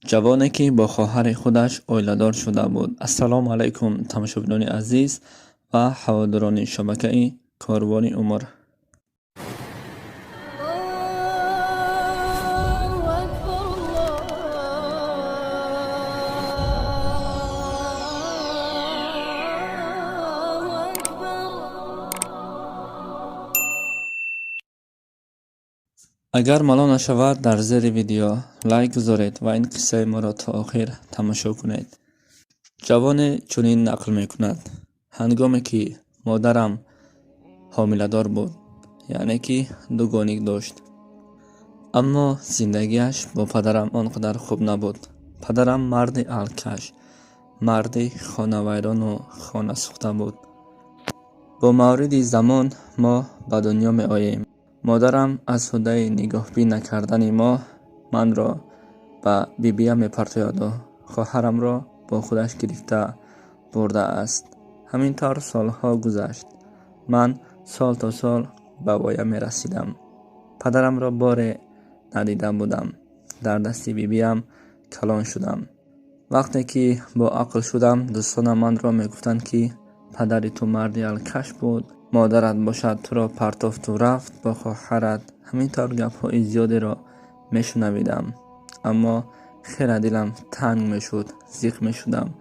جوانی که با خواهر خودش اویلادار شده بود. السلام علیکم تماشاگران عزیز و هواداران شبکه کاروان عمر. اگر ملال نشود در زیر ویدیو لایک گذارید و این قصه ما را تا آخر تماشا کنید. جوان چنین نقل می کند: هنگامی که مادرم حامله‌دار بود، یعنی که دوگانگی داشت، اما زندگیش با پدرم آنقدر خوب نبود. پدرم مرد الکش، مرد خانوایران و خانه سوخته بود. با مورد زمان ما به دنیا می آییم. مادرم از حده نگاهبین نکردن ما من را به بیبیم می پرتاید و خواهرم را با خودش گرفته برده است. همینطور سالها گذشت. من سال تا سال به وایم می رسیدم. پدرم را بار ندیده بودم. در دست بیبیم کلان شدم. وقتی که با عقل شدم، دوستانم من را می گفتند که پدر تو مردی الکش بود، مادرت باشد تو را پرتافت و رفت با خواهرت. همینطور گپ‌های زیادی را می شنویدم، اما خیلی دلم تنگ می شد، زیق می شدم،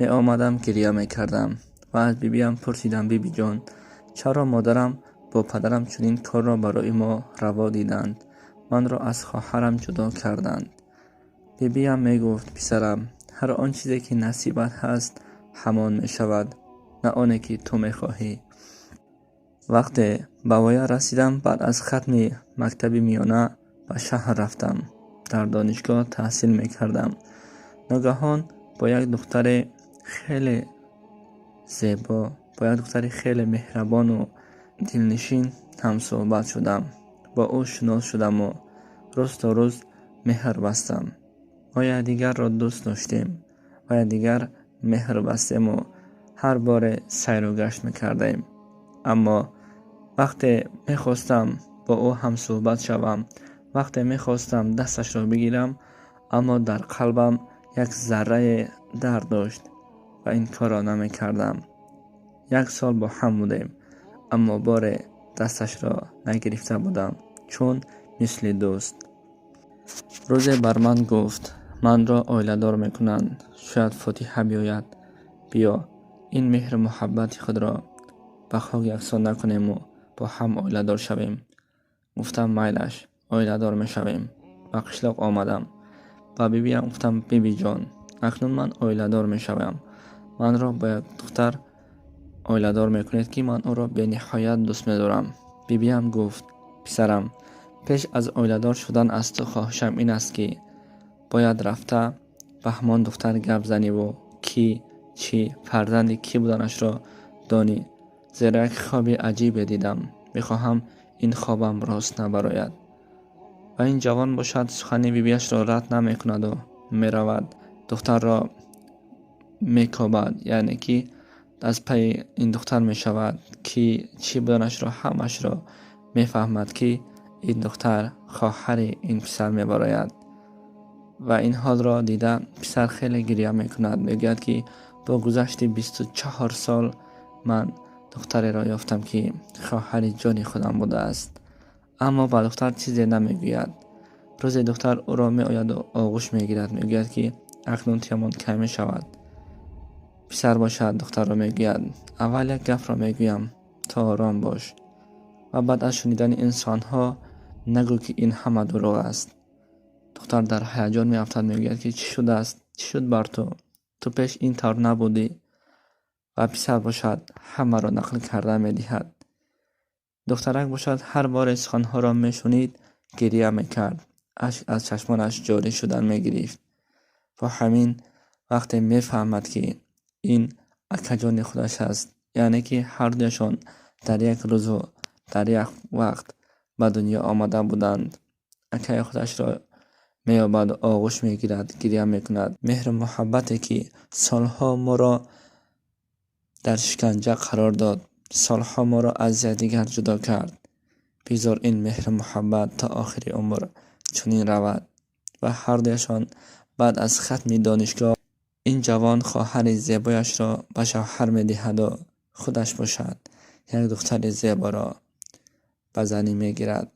می آمدم گریه می کردم و از بیبیم پرسیدم: بیبی جان، چرا مادرم با پدرم چنین کار را برای ما روا دیدند؟ من را از خواهرم جدا کردند. بیبیم می گفت: پسرم، هر آن چیزی که نصیبت هست همان می شود، نه آنی که تو می خواهی. وقتی به وایه رسیدم، بعد از ختم مکتب میانه به شهر رفتم. در دانشگاه تحصیل می کردم. ناگهان با یک دختر خیلی زیبا، با یک دختر خیلی مهربان و دلنشین هم صحبت شدم. با او شناس شدم و روز تا روز مهر بستم. ما یکدیگر را دوست داشتیم و یکدیگر مهر بستیم و هر بار سیر و گشت میکردیم. اما وقتی میخواستم با او هم صحبت شوم، وقتی میخواستم دستش را بگیرم، اما در قلبم یک ذره درد داشت و این کار را نمیکردم. 1 سال با هم بودیم، اما بار دستش را نگرفته بودم، چون مثل دوست. روزی بر من گفت: من را اویلادار میکنند، شاید فاتحه بیاید، بیا این مهر محبت خود را به خاک یکسان نکنیم و با هم اویلادار شویم. گفتم میلش، اویلادار میشویم. به قشلاق آمدم. با بیبیم گفتم: بیبی جان، اکنون من اویلادار میشوم. من را با یک دختر اویلادار میکنید که من او را به نهایت دوست میدارم. بیبیم گفت: پسرم، پیش از اویلادار شدن از تو خواهشم این است که باید رفته به همان دختر گپ زنی و کی چی فرزند کی بودنش را دانی، زیرا یک خواب عجیب دیدم. میخواهم این خوابم راست نبراید. و این جوان باشد سخن بیبیش را رد نمی کند و می رود دختر را می کابد، یعنی که از پی این دختر می شود که چی بودنش را همش را می فهمد که این دختر خواهر این پسر می براید. و این حال را دیده پسر خیلی گریه می کند. می گوید که با گذشت 24 سال من دختری را یافتم که خواهر جان خودم بوده است. اما با دختر چیزی نمی گوید. روز دختر او را می آید و آغوش می گیرد. می گوید که اکنون تیمان کمی شود. پسر باشد دختر را می گوید: اول یک گپ را می گویم تا آرام باش و بعد از شنیدن انسان ها نگو که این همه دروغ است. دختر در هیجان می افتد. می گوید که چی شده است؟ چی شد بر تو؟ تو پیش این طور نبودی. و پسر باشد همه را نقل کرده می دهد. دخترک باشد هر بار سخن ها را می شنید گریه می کرد. اشک از چشمانش جاری شدن می گرفت. و همین وقتی می فهمد که این اکجان خودش است، یعنی که هر دوشان در یک روز و در یک وقت به دنیا آمده بودند، اکای خودش را می یابد و آغوش می گیرد، گریه می کند. مهر محبتی که سالها ما را در شکنجه قرار داد، سالها ما را از یکدیگر جدا کرد، بذار این مهر محبت تا آخر عمر چنین رود و هر دوشان بعد از ختم دانشگاه این جوان خواهر زیبایش را به شوهر می‌دهد و خودش باشد یک دختر زیبا را به زنی می‌گیرد.